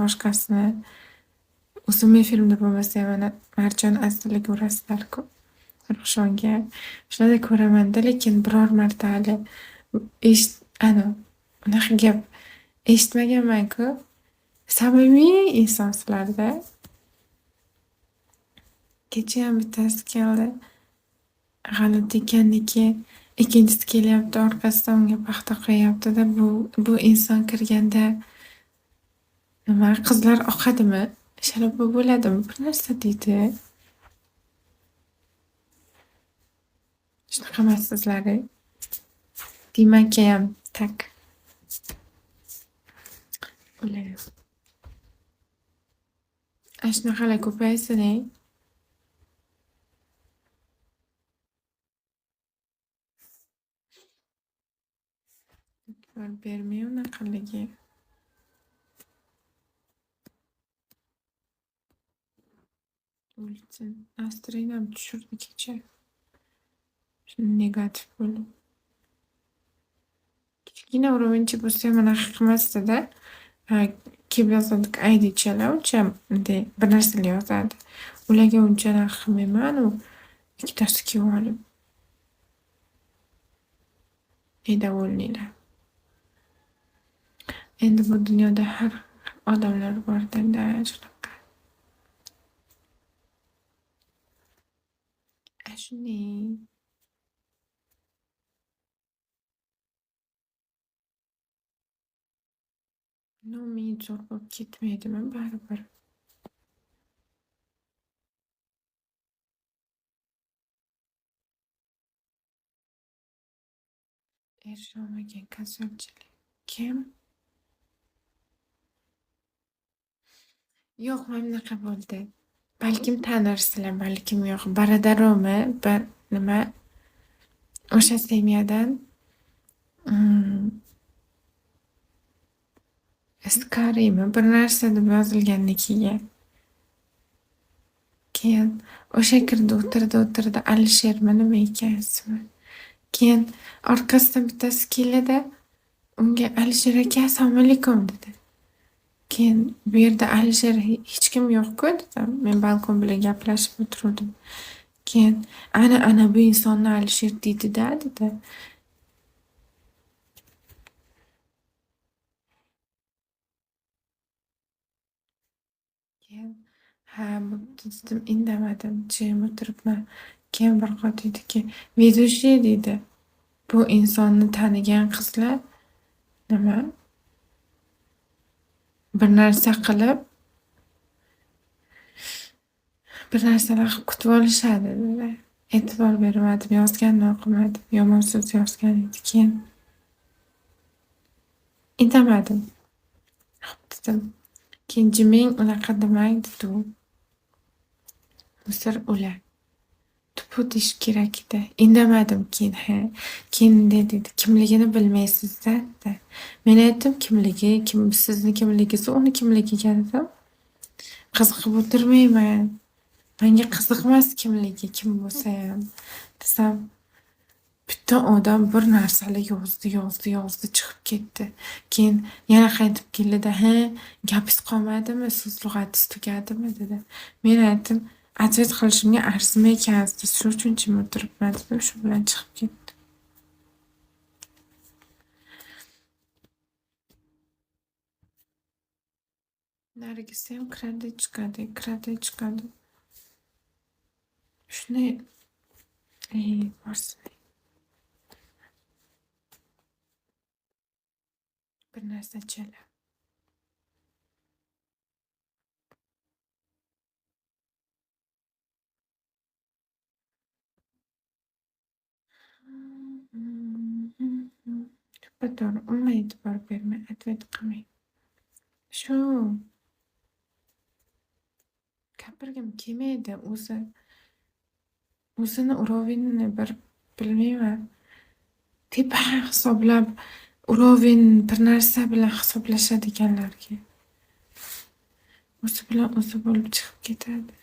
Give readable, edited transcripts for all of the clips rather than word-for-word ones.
boshqasini o'smir filmda bo'lmasa ham ana Marjon Asliga urasizlar-ku Ruxshonga. Shularda ko'raman-da, lekin biror marta hali unaqa gap eshitmaganman-ku. Samimiy insonsizlar-da. Kechayam bittasi keldi. G'alati ekanniki, ikkinchisi kelyapti, orqasidan unga paxta qo'yyapti-da, bu inson kirganda nima qizlar oqadimi? Shalabbo bo'ladimi? Bir narsa deydi. Shunaqa emassizlar-ey. Dimakayam tak. O'lay. Shunaqalar ko'paysin-ey. E'tibor bermay unaqaligi. O'lsin. Настроением tushirdi kecha. Negativ bo'lib. Kichkina uruvinchi bo'lsa ham anaqa qilmasdi-da. Kelib yozadi aydichalar uncha bunday bir narsalar yozadi. Ularga uncha anaqa qilmayman, u ikkitasi kelib olib. Недовольныйlar. Endi bu dunyoda har odamlar bor-da shunaqa. Shuning. Noumid zo'r bo'lib ketmaydimi baribir. Erisholmagan kasalchilik. Kim? Yo'q, mana bunaqa bo'ldi. Balkim tanirsizlar, balkim yo'q. Baradaromi? Nima? O'sha semiyadan Iskariymi? Bir narsa deb yozilganligiga. Keyin o'sha kirdi, o'tirdi. Alishermi nima ekan ismi? Keyin orqasidan bittasi keldi-da, unga Alisher aka assalomu alaykum dedi. Keyin bu yerda Alisher hech kim yo'q-ku dedim. Men balkon bilan gaplashib o'tirdim. Keyin ana bu insonni Alisher deydi-da dedi. Keyin bo'pti dedim, indamadim, jim o'tiribman. Keyin bir qot deydiki, "Vedushi" deydi. Bu insonni tanigan qizlar nima? Bir narsa qilib, bir narsalar qilib kutib olishadi dedi. E'tibor bermadim, yozganini o'qimadim. Yomon so'z yozgan edi. Keyin indamadim. Xo'p dedim. Keyin jiming, unaqa demang dedi u. Misr ular. Tupu deyish kerak edi. Indamadim keyin. Keyin dedi, kimligini bilmaysiz-da dedi. Men aytdim, kimligi, sizni kimligingiz, uni kimligiga dedim. Qiziqib o'tirmayman. Menga qiziq emas kimligi, kim bo'lsa ham desam, bitta odam bir narsalar yozdi, chiqib ketdi. Keyin yana qaytib keldi-da, gapingiz qolmadimi, so'z lug'atingiz tugadimi dedi. Men aytdim, ответ qilishimga arzimay ekansiz, shuning uchun jim o'tiribman dedim, shu bilan chiqib ketdi. Narigisi ham kiradi, chiqadi. Shunday borsin. Bir narsa chala. To'g'ri, umuman e'tibor bermay, ответ qilmay. Shu gapirgim kelmaydi o'zini уровенini bir bilmayman. Tepa hisoblab уровень bir narsa bilan hisoblashadiganlarga. O'zi bilan o'zi bo'lib chiqib ketadi.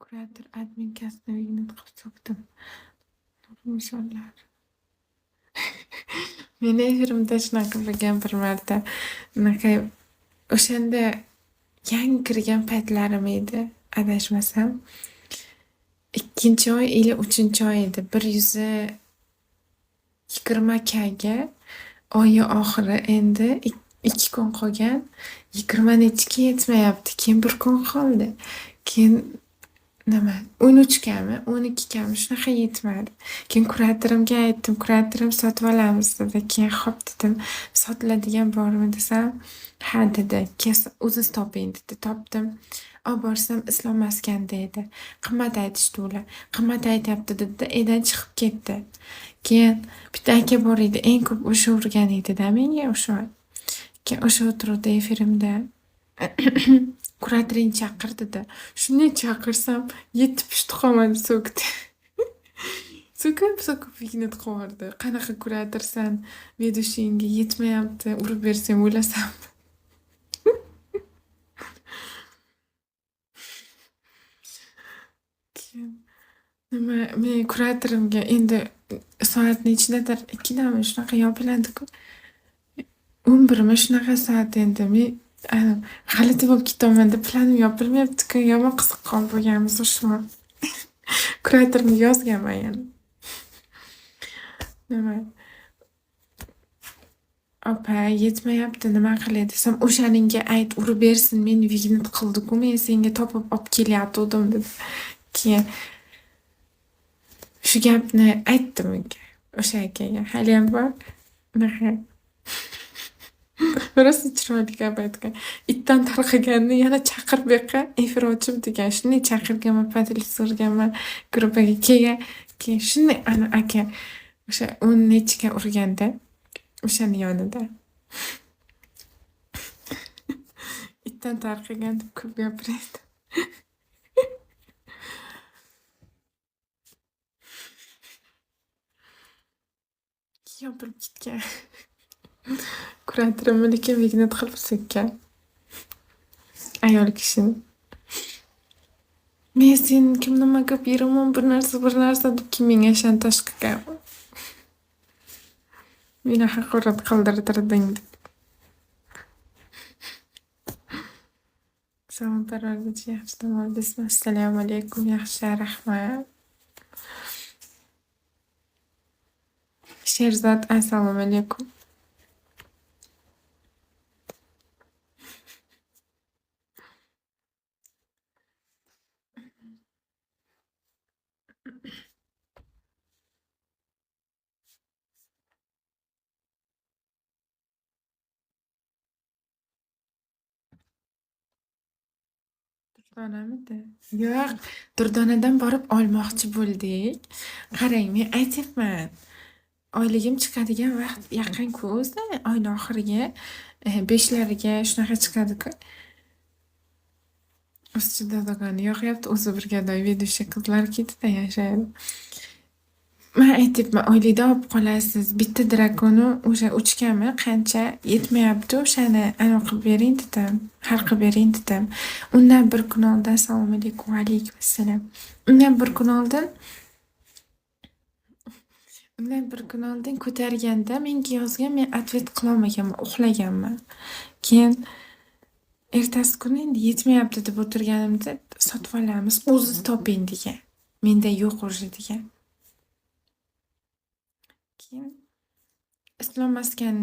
Kurator admin kasbini qilib so'kdim. Misollar. Meni efirimda shunaqa bo'lgan bir marta. Unaqa o'shanda yangi kirgan paytlarim edi, adashmasam. 2-oy ila 3-oy edi. 120K ga oyi oxiri endi 2 kun qolgan. 20 nechiga yetmayapti. Keyin 1 kun qoldi. Keyin nima 13Kmi, 12Kmi shunaqa yetmadi. Keyin kuratorimga aytdim, kuratorim sotib olamiz dedi. Keyin xo'p dedim, sotiladigan bormi desam, ha dedi. Keyin o'zingiz toping dedi. Topdim. Olib borsam Islom maskanda edi. Qimmat aytishdi ular. Qimmat aytyapti dedi. Uydan chiqib ketdi. Keyin bitta aka bor edi. Eng ko'p o'sha urgan edi-da menga o'sha. Keyin o'sha o'tiruvdi efirimda. Kuratoring chaqir dedi. Shunday chaqirsam 7 pushti qolmadi so'kdi. So'kib ignat qilaverdi. Qanaqa kuratorsan, vedushingga yetmayapti, urib bersang o'lasan. Keyin nima men kuratorimga endi soat nechidadir 2dami shunaqa yopiladi-ku. 11mi shunaqa soat endi men g'alati bo'lib ketaman deb planim yopilmayapti-ku. Yomon qiziqqon bo'lganmiz o'sha. Kuratorimga yozganman yana. Nima opa yetmayapti, nima qilay desam, o'shaningga ayt, urib bersin, meni vignat qildi-ku, men senga topib olib kelyatuvdim dedi. Keyin shu gapni aytdim unga, o'sha akaga. Haliyam bor. Unaqa rosa chiroyli gap aytgan. Itdan tarqaganni yana chaqir bu yoqqa efir ochib degan. Shunday chaqirganman, padlik so'rganman gruppaga. Keyin shunday ana aka o'sha 10 nechiga urganda o'shani yonida. Itdan tarqagan deb ko'p gapiradi. Yopilib ketgan. Kuratorim lekin vignat qilib so'kkan. Ayol kishini. Men sen kim nimaga beraman bir narsa deb menga shantaj qilgan. Meni haqorat qildirding deb. Salom parvarguchi, yaxshi dam oldingizmi? Assalomu alaykum, yaxshi, rahmat. Sherzod, assalomu alaykum. Durdonamidi? Yo'q, Durdonadan borib olmoqchi bo'ldik. Qarang, men aytyapman. Oyligim chiqadigan vaqt yaqin-ku o'zi, oyning oxiriga 5lariga shunaqa chiqadi-ku. Ustida dogani yoqyapti, o'zi bir gadoy vedущий qizlar ketida yashaydi. Men aytyapman, oylikda olib qolasiz. Bitta drakoni o'sha 3Kmi qancha yetmayapti, o'shani anaqa qilib bering dedim. Hal qilib bering dedim. Undan bir kun oldin assalomu alaykum, va alaykum assalom. Undan bir kun oldin ko'targanda menga yozgan, men atvet qilolmaganman, uxlaganman. Keyin ertasi kuni endi yetmayapti deb o'tirganimda sotib olamiz, o'zingiz toping degan. Menda yo'q o'sha degan. Keyin Islom maskan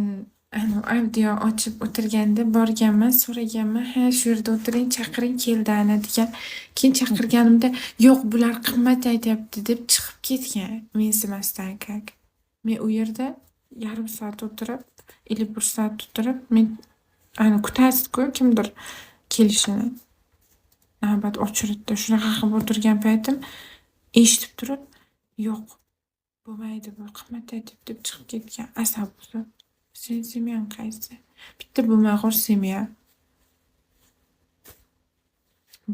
audio ochib o'tirganda borganman, so'raganman, ha shu yerda o'tiring, chaqiring keldi ana degan. Keyin chaqirganimda yo'q, bular qimmat aytyapti deb chiqib ketgan. Mensimasdan kak. Men u yerda yarim soat o'tirib, 1 soat o'tirib, men kutasiz-ku kimdir kelishini. Navbat o'chiritdi. Shunaqa qilib o'tirgan paytim eshitib turib, yo'q, bo'lmaydi, bu qimmat aytyapti deb chiqib ketgan. Asab buzib. Sen semyan qaysi? Bitta bo'lmag'ur semya.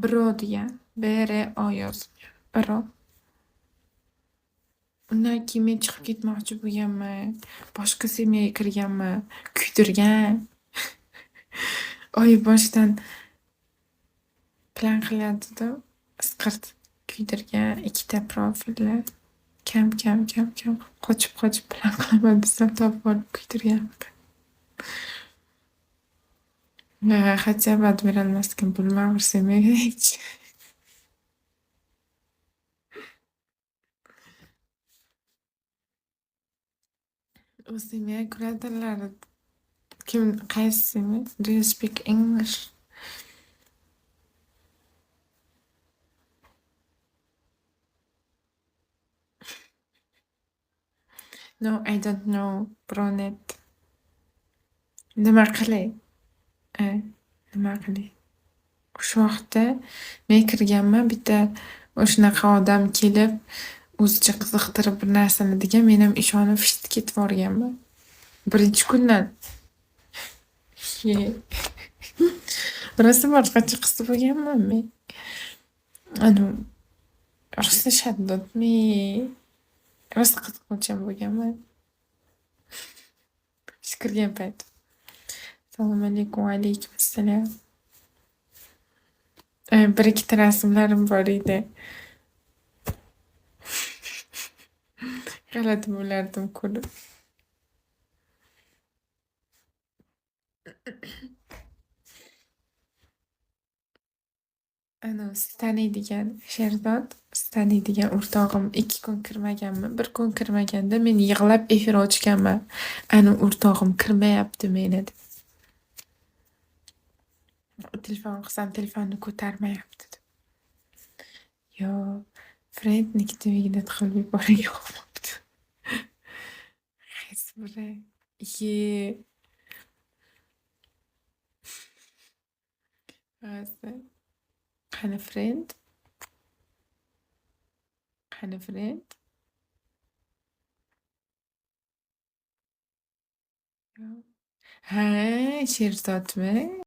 Bro degan. BRO yozgan. Bro. Undan keyin men chiqib ketmoqchi bo'lganman. Boshqa semyaga kirganman. Kuydirgan. Oy boshdan plan qilyapti-da, isqirt kuydirgan 2ta profillar. Kam. Qochib plan qilaman desam topib olib kuydirgan. Hech va'da berolmasdim. Bilmavrsan hech. O'zingga kuladilar. Qaysini? Do you speak English? No, I don't know. Birovnet. Nima qilay? Nima qilay? O'sha vaqtda men kirganman, bitta o'shanaqa odam kelib, o'zicha qiziqtirib bir narsani degan, men ham ishonib fisht ketvorganman. Birinchi kundan. Ye. Rosa boshqacha his bo'lganman men. Anu rosa shaddodmi? Rosa qiziquvchan bo'lganman. Ish kirgan payt. Assalomu alaykum. Va alaykum assalom. Bir ikkita rasmlarim bor edi. G'alati bo'lardim ko'rib. Siz taniydigan Sherzod, siz taniydigan o'rtog'im 2 kun kirmaganmi? 1 kun kirmaganda men yig'lab efir ochganman. O'rtog'im kirmayapti meni deb. Telefon qilsam telefonni ko'tarmayapti deb. Yo, Frednikida ignat qilib yuborib yo'qmabdi. Qaysi biri? Ye. Qaysi? Qani friend? Qani friend? Yo. Ha, Sherzodmi?